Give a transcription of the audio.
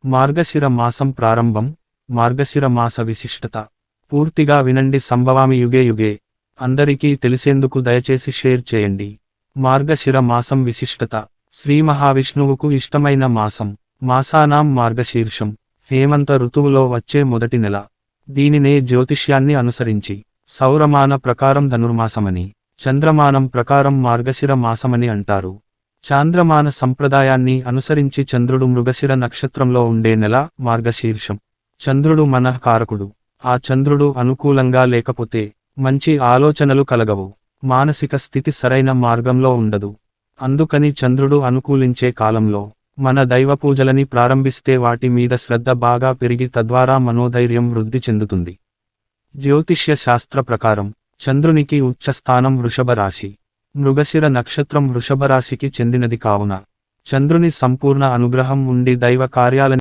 మార్గశిర మాసం ప్రారంభం. మార్గశిర మాస విశిష్టత పూర్తిగా వినండి. సంభవామి యుగే యుగే. అందరికీ తెలిసేందుకు దయచేసి షేర్ చేయండి. మార్గశిర మాసం విశిష్టత. శ్రీ మహావిష్ణువుకు ఇష్టమైన మాసం. మాసానాం మార్గశీర్షం. హేమంత ఋతువులో వచ్చే మొదటి నెల. దీనినే జ్యోతిష్యాన్ని అనుసరించి సౌరమాన ప్రకారం ధనుర్మాసమని, చంద్రమానం ప్రకారం మార్గశిర మాసమని అంటారు. చాంద్రమాన సంప్రదాయాన్ని అనుసరించి చంద్రుడు మృగశిర నక్షత్రంలో ఉండే నెల మార్గశీర్షం. చంద్రుడు మనఃకారకుడు. ఆ చంద్రుడు అనుకూలంగా లేకపోతే మంచి ఆలోచనలు కలగవు, మానసిక స్థితి సరైన మార్గంలో ఉండదు. అందుకని చంద్రుడు అనుకూలించే కాలంలో మన దైవపూజలని ప్రారంభిస్తే వాటి మీద శ్రద్ధ బాగా పెరిగి తద్వారా మనోధైర్యం వృద్ధి చెందుతుంది. జ్యోతిష్య శాస్త్ర ప్రకారం చంద్రునికి ఉచ్చస్థానం వృషభ రాశి. మృగశిర నక్షత్రం వృషభ రాశికి చెందినది కావున చంద్రుని సంపూర్ణ అనుగ్రహం ఉండి దైవ కార్యాలని